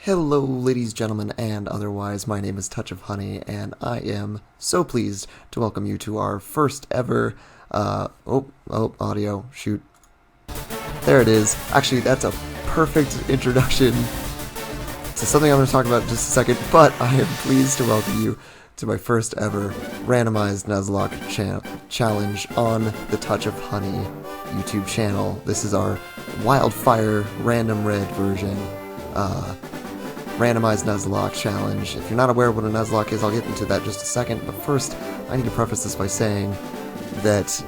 Hello, ladies, gentlemen, and otherwise. My name is Touch of Honey, and I am so pleased to welcome you to our first ever, audio, shoot. There it is. Actually, that's a perfect introduction to something I'm going to talk about in just a second, but I am pleased to welcome you to my first ever Randomized Nuzlocke challenge on the Touch of Honey YouTube channel. This is our Wildfire Random Red version. Randomized Nuzlocke challenge. If you're not aware of what a Nuzlocke is, I'll get into that in just a second, but first, I need to preface this by saying that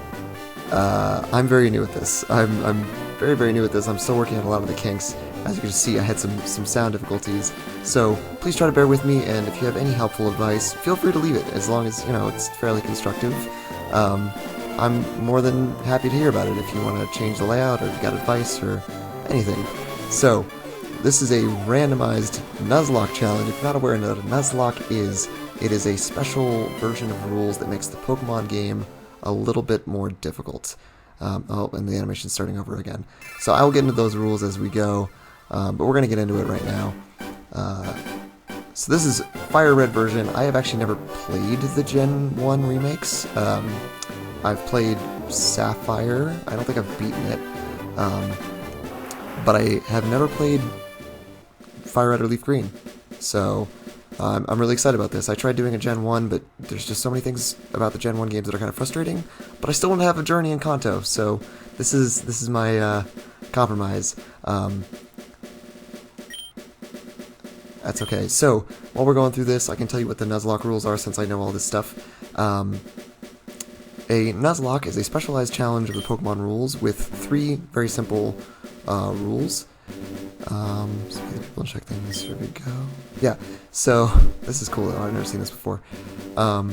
I'm very new at this. I'm very, very new at this. I'm still working on a lot of the kinks. As you can see, I had some sound difficulties, so please try to bear with me, and if you have any helpful advice, feel free to leave it, as long as, you know, it's fairly constructive. I'm more than happy to hear about it if you want to change the layout, or if you got advice, or anything. So, this is a randomized Nuzlocke challenge. If you're not aware of what a Nuzlocke is, it is a special version of rules that makes the Pokemon game a little bit more difficult. And the animation's starting over again. So I will get into those rules as we go, but we're going to get into it right now. So this is FireRed version. I have actually never played the Gen 1 remakes. I've played Sapphire. I don't think I've beaten it. But I have never played FireRed or Leaf Green, so I'm really excited about this. I tried doing a Gen 1, but there's just so many things about the Gen 1 games that are kind of frustrating, but I still want to have a journey in Kanto, so this is my compromise. That's okay. So, while we're going through this, I can tell you what the Nuzlocke rules are since I know all this stuff. A Nuzlocke is a specialized challenge of the Pokemon rules with 3 very simple rules. So people check things. Here we go. Yeah, so this is cool. I've never seen this before. I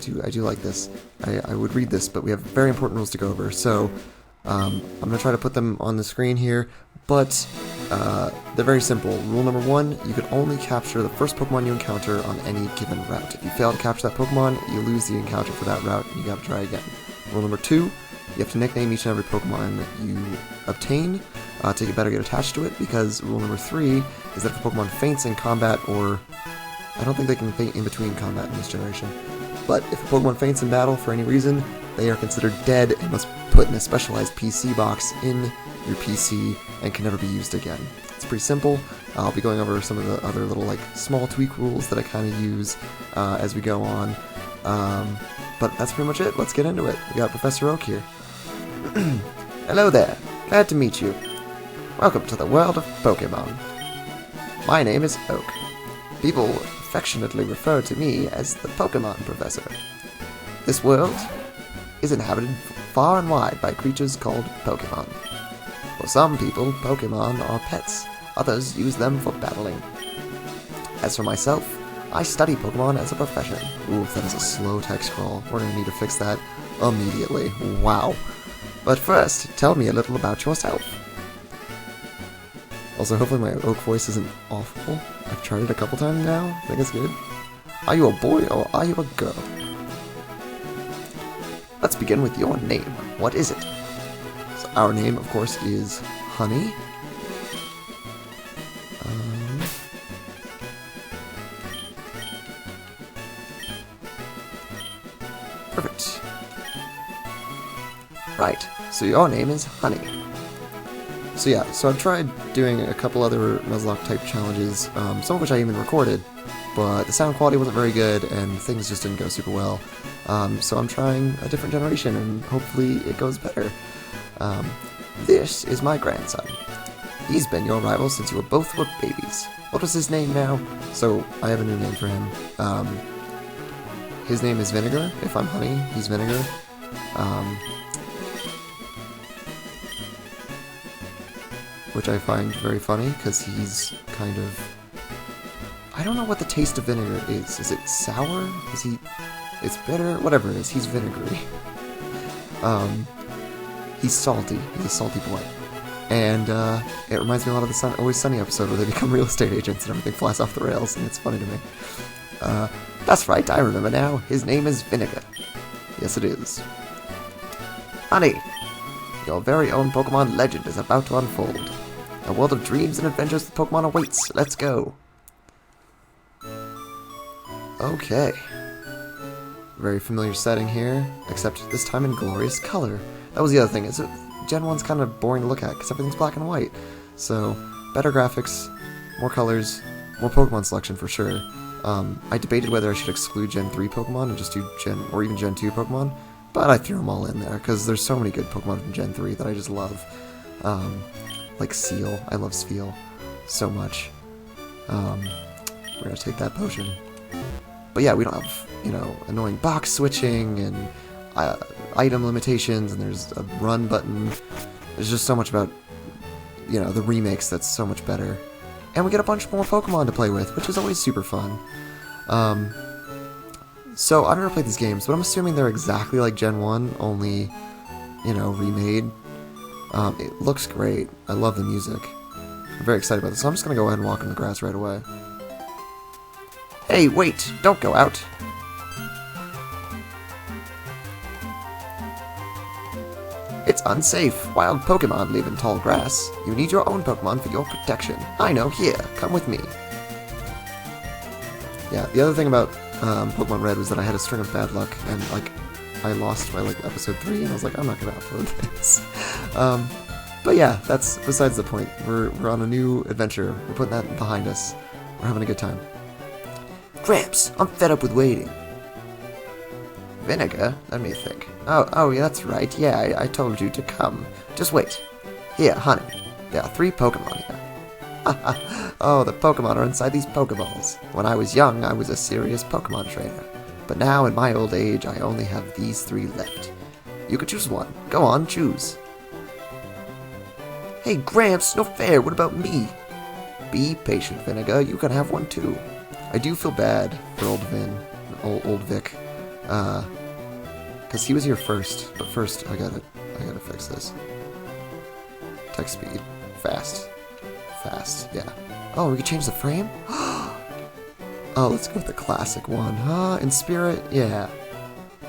do like this. I would read this, but we have very important rules to go over. So I'm gonna try to put them on the screen here, but they're very simple. Rule number 1: you can only capture the first Pokemon you encounter on any given route. If you fail to capture that Pokemon, you lose the encounter for that route, and you gotta try again. Rule number 2: you have to nickname each and every Pokemon that you obtain to better get attached to it, because rule number 3 is that if a Pokemon faints in combat, or I don't think they can faint in between combat in this generation, but if a Pokemon faints in battle for any reason, they are considered dead and must put in a specialized PC box in your PC and can never be used again. It's pretty simple. I'll be going over some of the other little small tweak rules that I kind of use as we go on. But that's pretty much it. Let's get into it. We got Professor Oak here. Hello there. Glad to meet you. Welcome to the world of Pokemon. My name is Oak. People affectionately refer to me as the Pokemon Professor. This world is inhabited far and wide by creatures called Pokemon. For some people, Pokemon are pets. Others use them for battling. As for myself, I study Pokemon as a profession. Ooh, that is a slow text scroll. We're going to need to fix that immediately. Wow. But first, tell me a little about yourself. Also, hopefully my Oak voice isn't awful. I've tried it a couple times now. I think it's good. Are you a boy or are you a girl? Let's begin with your name. What is it? So our name, of course, is Honey. Perfect. Right, so your name is Honey. So yeah, so I've tried doing a couple other Nuzlocke type challenges, some of which I even recorded, but the sound quality wasn't very good and things just didn't go super well. So I'm trying a different generation and hopefully it goes better. This is my grandson. He's been your rival since you were both babies. What was his name now? So I have a new name for him. His name is Vinegar. If I'm Honey, he's Vinegar. Which I find very funny, because he's kind of... I don't know what the taste of vinegar is. Is it sour? Is he... It's bitter? Whatever it is, he's vinegary. He's salty. He's a salty boy. And it reminds me a lot of the Always Sunny episode where they become real estate agents and everything flies off the rails, and it's funny to me. That's right, I remember now. His name is Vinegar. Yes, it is. Honey, your very own Pokemon legend is about to unfold. A world of dreams and adventures with Pokemon awaits. Let's go. Okay. Very familiar setting here, except this time in glorious color. That was the other thing. Gen 1's kind of boring to look at because everything's black and white. So, better graphics, more colors, more Pokemon selection for sure. I debated whether I should exclude Gen 3 Pokemon and just do or even Gen 2 Pokemon, but I threw them all in there because there's so many good Pokemon from Gen 3 that I just love. Like Seal. I love Spheal so much. We're gonna take that potion. But yeah, we don't have, you know, annoying box switching and item limitations, and there's a run button. There's just so much about, you know, the remakes that's so much better. And we get a bunch more Pokemon to play with, which is always super fun. So I've never played these games, but I'm assuming they're exactly like Gen 1, only, you know, remade. It looks great. I love the music. I'm very excited about this, so I'm just gonna go ahead and walk in the grass right away. Hey, wait! Don't go out! It's unsafe. Wild Pokemon live in tall grass. You need your own Pokemon for your protection. I know, here, come with me. Yeah, the other thing about Pokemon Red was that I had a string of bad luck, and, like, I lost by, like, episode 3, and I was like, I'm not gonna upload this. But yeah, that's besides the point. We're on a new adventure. We're putting that behind us. We're having a good time. Gramps, I'm fed up with waiting. Vinegar? Let me think. Oh, yeah, that's right. Yeah, I told you to come. Just wait. Here, honey. There are 3 Pokemon here. Oh, the Pokemon are inside these Pokeballs. When I was young, I was a serious Pokemon trainer. But now, in my old age, I only have these 3 left. You could choose one. Go on, choose. Hey, Gramps, no fair. What about me? Be patient, Vinegar. You can have one too. I do feel bad for old Vic. Because he was here first. But first, I gotta fix this. Text speed. Fast, yeah. Oh, we can change the frame? Oh, let's go with the classic one, huh? In spirit? Yeah. I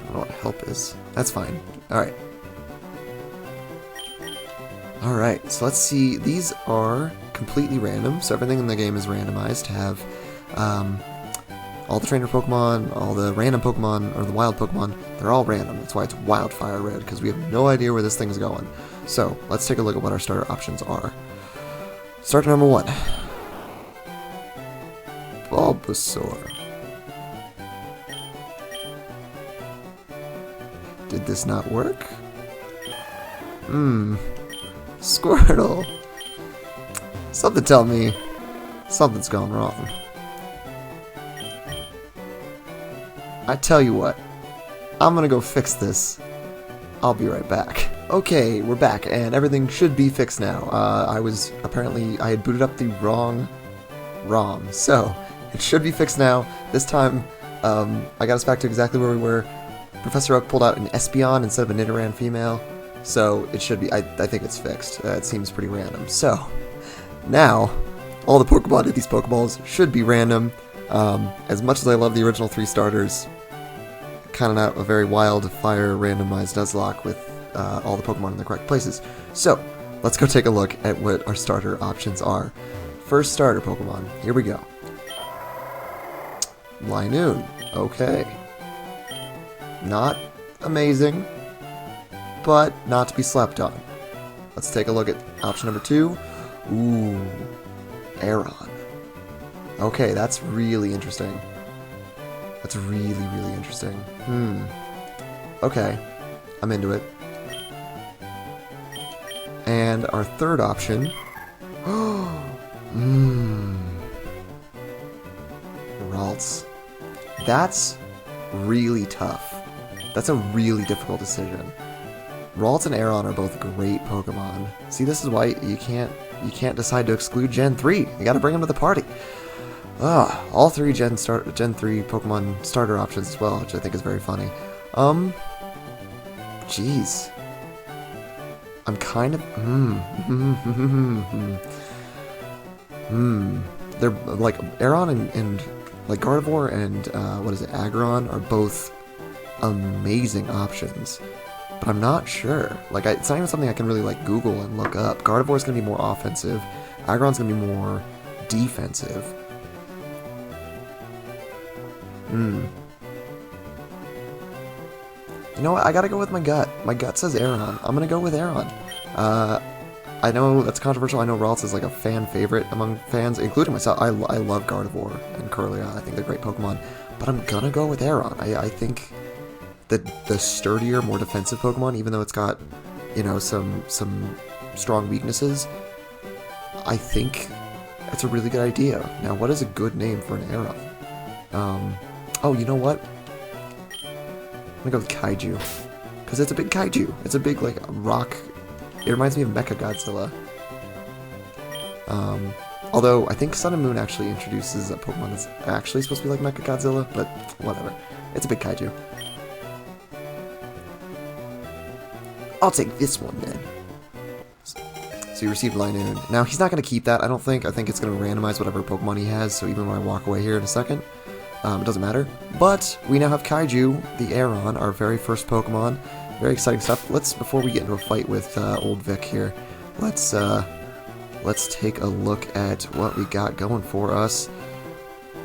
don't know what help is. That's fine. Alright. Alright, so let's see. These are completely random, so everything in the game is randomized to have all the trainer Pokemon, all the random Pokemon, or the wild Pokemon, they're all random. That's why it's wild FireRed, because we have no idea where this thing's going. So, let's take a look at what our starter options are. Starter number 1. Bulbasaur. Did this not work? Squirtle. Something tell me something's gone wrong. I tell you what, I'm gonna go fix this. I'll be right back. Okay, we're back, and everything should be fixed now. I had booted up the wrong ROM, so it should be fixed now. This time, I got us back to exactly where we were. Professor Oak pulled out an Espeon instead of a Nidoran female, so it should be, I think it's fixed. It seems pretty random. So, now, all the Pokemon in these Pokeballs should be random. As much as I love the original 3 starters, kind of not a very wild fire randomized Nuzlocke with all the Pokemon in the correct places. So, let's go take a look at what our starter options are. First starter Pokemon, here we go. Linoon, okay. Not amazing, but not to be slept on. Let's take a look at option number 2. Ooh, Aeron. Okay, that's really interesting. That's really, really interesting. Okay, I'm into it. And our third option... Ralts. That's really tough. That's a really difficult decision. Ralts and Aeron are both great Pokemon. See, this is why you can't decide to exclude Gen 3. You gotta bring them to the party. All 3 Gen 3 Pokemon starter options as well, which I think is very funny. Jeez. I'm kind of... They're, like, Aeron and like, Gardevoir and, what is it, Aggron are both amazing options. but I'm not sure. Like, it's not even something I can really, like, Google and look up. Gardevoir's gonna be more offensive. Aggron's gonna be more defensive. You know what? I gotta go with my gut. My gut says Aron. I'm gonna go with Aron. I know that's controversial. I know Ralts is like a fan favorite among fans, including myself. I love Gardevoir and Kirlia. I think they're great Pokemon. But I'm gonna go with Aron. I think that the sturdier, more defensive Pokemon, even though it's got, you know, some strong weaknesses, I think it's a really good idea. Now, what is a good name for an Aron? Oh, you know what? I'm gonna go with Kaiju. Because it's a big Kaiju. It's a big, like, rock. It reminds me of Mechagodzilla. Although, I think Sun and Moon actually introduces a Pokemon that's actually supposed to be like Mechagodzilla, but whatever. It's a big Kaiju. I'll take this one, then. So you received Linoon. Now, he's not going to keep that, I don't think. I think it's going to randomize whatever Pokemon he has, so even when I walk away here in a second, it doesn't matter. But we now have Kaiju, the Aron, our very first Pokemon. Very exciting stuff. Before we get into a fight with old Vic here, let's take a look at what we got going for us.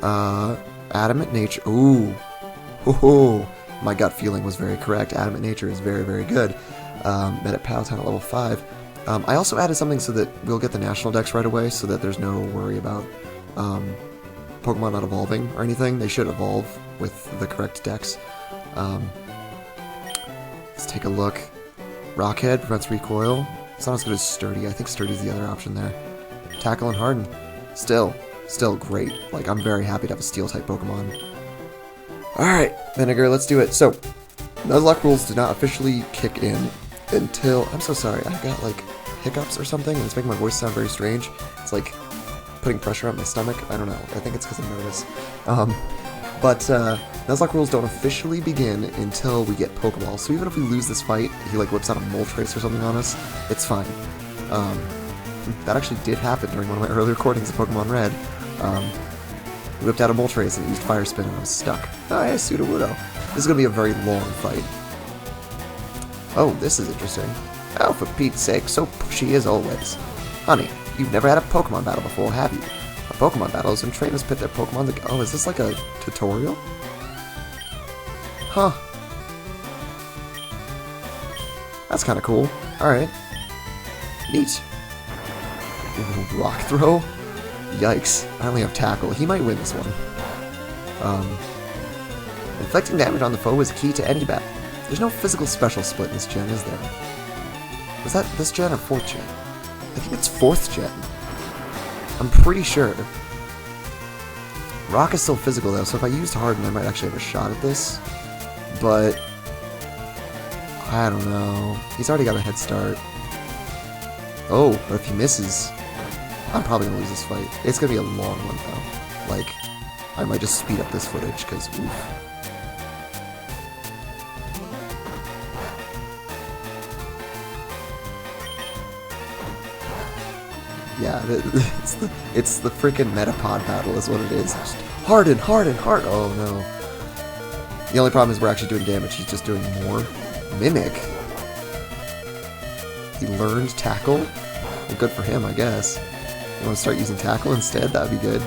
Adamant Nature. Ooh. Ho-ho. My gut feeling was very correct. Adamant Nature is very, very good. Met at Palatown at level 5. I also added something so that we'll get the National Dex right away, so that there's no worry about Pokemon not evolving or anything. They should evolve with the correct Dex. Let's take a look. Rockhead prevents recoil. It's not as good as Sturdy. I think Sturdy's the other option there. Tackle and Harden. Still great. Like, I'm very happy to have a Steel-type Pokemon. Alright, Vinegar, let's do it. So, Nuzlocke rules did not officially kick in until... I'm so sorry, I got, like, hiccups or something, and it's making my voice sound very strange. It's like putting pressure on my stomach. I don't know. I think it's because I'm nervous. But Nuzlocke rules don't officially begin until we get Pokeballs. So even if we lose this fight, he like whips out a Moltres or something on us, it's fine. That actually did happen during one of my early recordings of Pokemon Red. He whipped out a Moltres and used Fire Spin and I was stuck. Oh, hey, Sudowoodo. This is going to be a very long fight. Oh, this is interesting. Oh, for Pete's sake, so pushy as always. Honey, you've never had a Pokemon battle before, have you? A Pokemon battle is when trainers pit their Pokemon to... Oh, is this like a tutorial? Huh. That's kind of cool. Alright. Neat. Ooh, rock throw? Yikes. I only have tackle. He might win this one. Inflicting damage on the foe is key to any battle. There's no physical special split in this gen, is there? Was that this gen or 4th gen? I think it's 4th gen. I'm pretty sure. Rock is still physical though, so if I used Harden, I might actually have a shot at this. But I don't know. He's already got a head start. Oh, but if he misses, I'm probably gonna lose this fight. It's gonna be a long one though. Like, I might just speed up this footage because oof. Yeah, it's the freaking Metapod battle is what it is. Just Harden. Oh no. The only problem is we're actually doing damage. He's just doing more. Mimic. He learned Tackle. Well, good for him, I guess. You want to start using Tackle instead? That'd be good.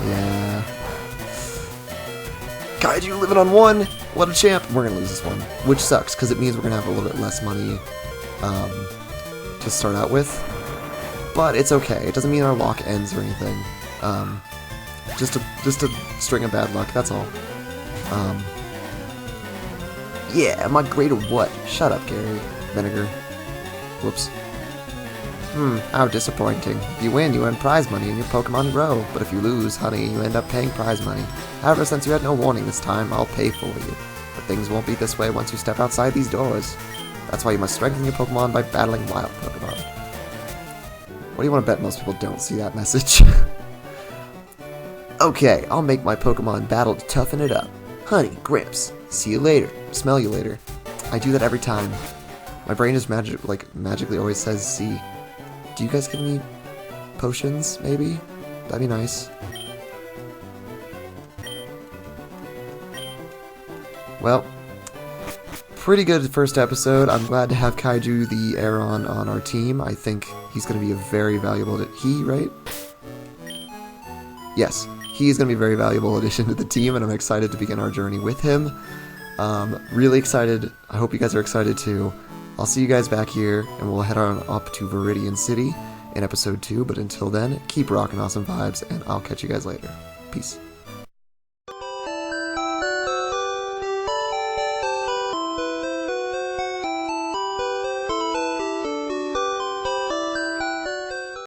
Yeah. Kaiju living on 1! What a champ! We're gonna lose this one. Which sucks, because it means we're gonna have a little bit less money to start out with. But it's okay. It doesn't mean our lock ends or anything. Just a string of bad luck, that's all. Yeah, am I great or what? Shut up, Gary. Vinegar. Whoops. How disappointing. If you win, you earn prize money and your Pokemon grow. But if you lose, honey, you end up paying prize money. However, since you had no warning this time, I'll pay for you. But things won't be this way once you step outside these doors. That's why you must strengthen your Pokemon by battling wild Pokemon. What do you want to bet most people don't see that message? Okay, I'll make my Pokemon battle to toughen it up. Honey, Gramps, see you later. Smell you later. I do that every time. My brain is magically always says see. Do you guys give me potions, maybe? That'd be nice. well, pretty good first episode. I'm glad to have Kaiju the Aeron on our team. I think he's going to be a very valuable... right? Yes, he's going to be a very valuable addition to the team, and I'm excited to begin our journey with him. Really excited. I hope you guys are excited too. I'll see you guys back here, and we'll head on up to Viridian City in episode 2, but until then, keep rocking awesome vibes, and I'll catch you guys later. Peace.